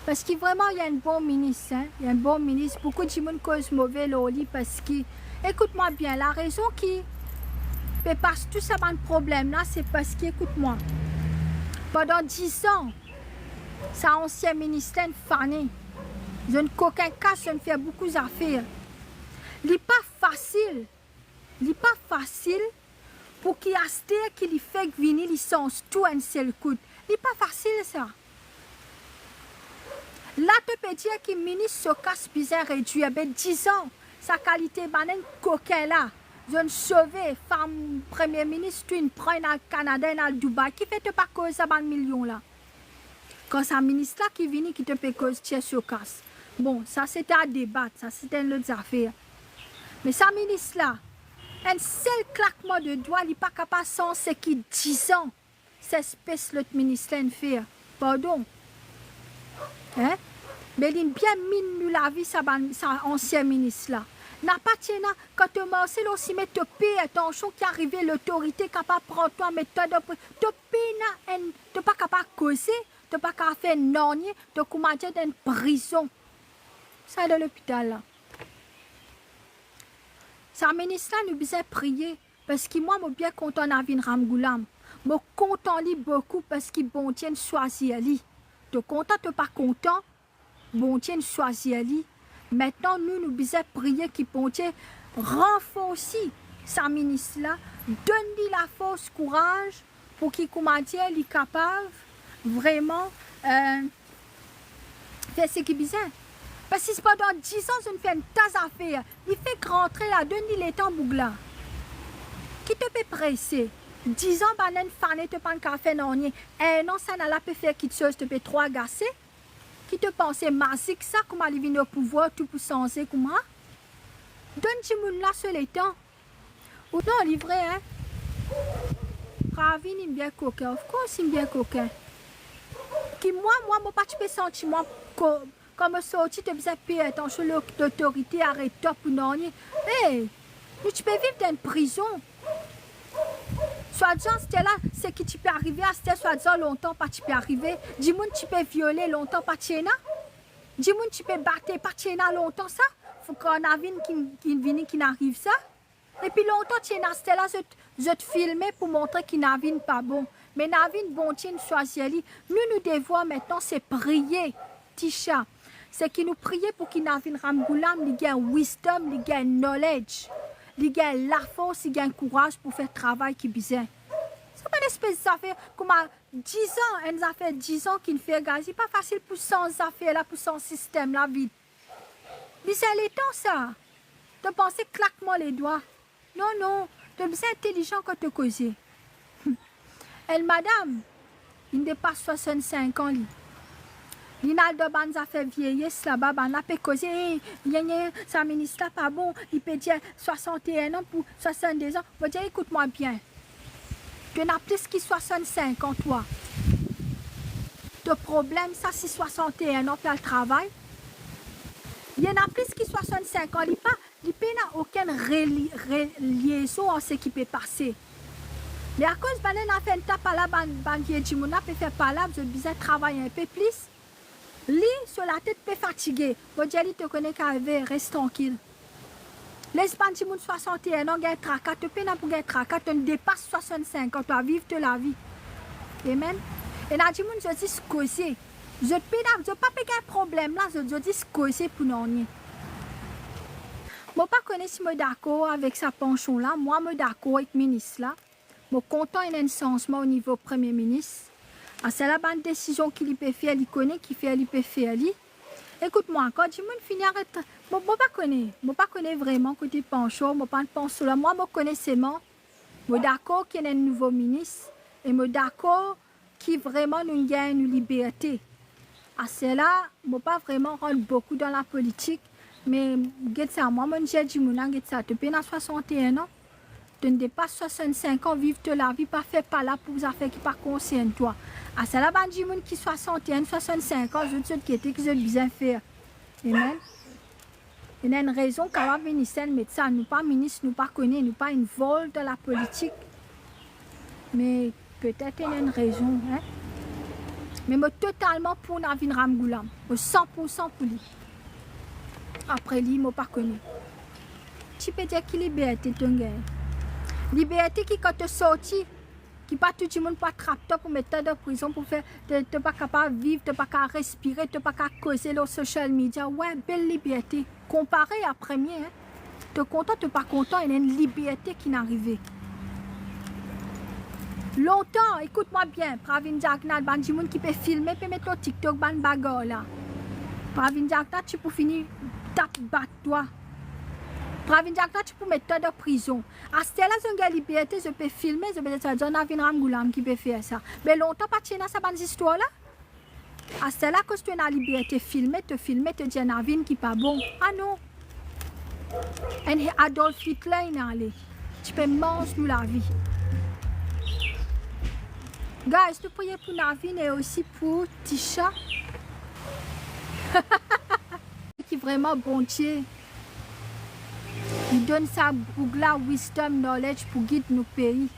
Parce que vraiment, il y a un bon ministre. Hein? Il y a un bon ministre. Beaucoup de gens causent mauvais loli parce que, écoute-moi bien, la raison qui fait passer tout ça dans le problème là, c'est parce que, écoute-moi, pendant 10 ans, sa ancien ministre fané. Je ne coquin casse, je ne fais beaucoup d'affaires. Il n'est pas facile. Il n'est pas facile pour qu'il y ait qui lui fait venir licence tout un seul coup. Il n'est pas facile ça. Là, tu peux dire que le ministre se casse bizarre réduit. Eh bien, 10 ans, sa qualité banane coquin là. Je ne sauve, femme premier ministre, tu ne prends dans le Canada, dans le Dubaï, qui fait te pas cause ça dans million là. Quand c'est un ministre là qui vient, qui te fait cause, tu es se casse. Bon, ça c'était à débattre, ça c'était une autre affaire. Mais ça ministre là, un seul claquement de doigts, il n'est pas capable sans ce qui 10 ans, cette espèce l'autre ministre là fait. Pardon. Hein? Mais il bien mine la vie, ça ancien ministre là. N'a pas tiens quand tu marches aussi mais te paye attention qui arrive l'autorité capable prendre toi méthode te paye tu pas capable causer, tu pas capable faire non, tu commences dans une prison. Ça de l'hôpital là. Ça ministre là nous besoin prier parce que moi je suis bien content Navin Ramgoulam. Je suis content lui beaucoup parce que bon Dieu choisir lui. Tu content tu pas content? Bon Dieu choisir lui. Maintenant, nous besoin prier qu'il bon Dieu renforce sa ministre là, donne-lui la force, courage pour qu'il est capable vraiment faire ce qu'il a besoin. Parce que pendant 10 ans, je ne fais une tasse à faire. Il fait rentrer là, donne-lui les temps bougla. Qui te peut presser? 10 ans, banane fané te pas qu'à faire non. Un an, ça n'a pas faire quelque chose, te peut 3 gasser. Qui te pensait magique ça, comment il vient au pouvoir, tout pour changer, comment? Donne-tu moun là sur les temps. Ou non, livré, hein? Ravine, il bien coquin, of course, il bien coquin. Qui moi, pas tu peux sentir, moi, comme sorti, tu besoin de payer attention, l'autorité arrête top ou non. Hé, tu peux vivre dans une prison. Soit-disant, c'était là, c'est que tu peux arriver à c'était soit-disant longtemps, pas tu peux arriver. Dis-moi, tu peux violer longtemps, pas tu Dis-moi, tu peux battre, pas tu longtemps, ça. Faut qu'on ait qui n'arrive ça. Et puis longtemps, tu es c'était là, je te filmer pour montrer qu'il n'avine pas bon. Mais n'avine bon, tu choisir. Nous devons maintenant, c'est prier, Tisha. C'est qu'il nous prier pour qu'il n'avine Ramgoulam, il gagne wisdom, il gagne knowledge. Il y a la force, il y a le courage pour faire le travail qui besoin. Ce n'est pas une espèce d'affaire comme 10 ans, une affaire 10 ans qui ne fait gaz. Ce n'est pas facile pour sans affaire là, pour son système là, vite. Mais c'est le temps ça. De penser claquement les doigts. Non, non, tu es bien intelligent quand tu causes. Elle, madame, il dépasse 65 ans. L'inaldo ban a fait vieillesse là-bas, ban a fait causer, sa ministre là pas bon, il peut dire 61 ans pour 62 ans. Faut dire, écoute-moi bien, tu n'as plus que 65 ans, toi. Le problème, ça c'est 61 ans, tu as le travail. Il y en a plus que 65 ans, il n'a aucune liaison en ce qui peut passer. Mais à cause de a fait un tape à la ban vieux du monde, peut faire par là, vous avez besoin de travailler un peu plus. Lui, sur la tête, peut fatiguer. Vous dites, te connais qu'arriver, reste tranquille. Les bandits 61 ans, il y a un tracas, tu peux pas pour un tracas, tu dépasses 65 ans, tu vas vivre de la vie. Amen. Et là, je dis, c'est causer. Je ne peux pas un problème là, je dis, c'est causer pour nous. Je ne sais pas si je suis d'accord avec sa pension là, moi, je suis d'accord avec le ministre là. Je suis content qu'il y ait un changement au niveau du Premier ministre. C'est la bonne décision qu'il peut faire, il connaît, qu'il fait, il peut faire. Écoute-moi, quand je finis arrête, je ne pas connais vraiment côté penchant, je ne pas pense là. Moi, je connais seulement. Je suis d'accord qu'il y ait un nouveau ministre et je suis d'accord qu'il vraiment nous gagne une liberté. À cela, je ne pas vraiment rentrer beaucoup dans la politique, mais moi, je dis que tu peux 61 ans. Tu ne dépasses 65 ans, vivre de la vie, pas fait pas là pour des affaires qui ne concernent toi. À cela, il y a des gens qui 61, 65 ans, je sais que je besoin faire. Amen. Il y a une raison quand on ministre, médecin, nous pas ministre, nous pas connaît, nous pas une vol de la politique. Mais peut-être il y a une raison. Hein? Mais moi totalement pour Navin Ramgoolam. 100% pour lui. Après lui, moi pas connu. Tu peux dire que liberté ton gars. Liberté qui quand tu sorti, qui pas tout le monde pas attraper pour mettre dans prison pour faire, tu pas capable de vivre, tu pas capable de respirer, tu pas capable de causer sur social media. Ouais, belle liberté. Comparé à premier, hein. Tu es content, tu pas content, il y a une liberté qui est arrivée. Longtemps, écoute-moi bien, Pravin Jagannath, ban du monde qui peut filmer, peut mettre au TikTok, ban bagarre là. Pravin Jagannath, tu peux finir, tape, battre toi. Pravin Jagannath, tu peux mettre toi dans prison. À ce là, j'ai une liberté, je peux filmer, je peux dire, c'est Navin Ramgoolam qui peut faire ça. Mais longtemps, pas de ça, ban histoire là. À ce là, quand tu as la liberté, filmer, te dire Navin qui pas bon. Ah non. Et Adolf Hitler, il est allé. Tu peux manger nous la vie. Guys, tu priez pour Navin et aussi pour Tisha. Qui est vraiment bon Dieu. Il donne sa bougla wisdom, knowledge pour guider nos pays.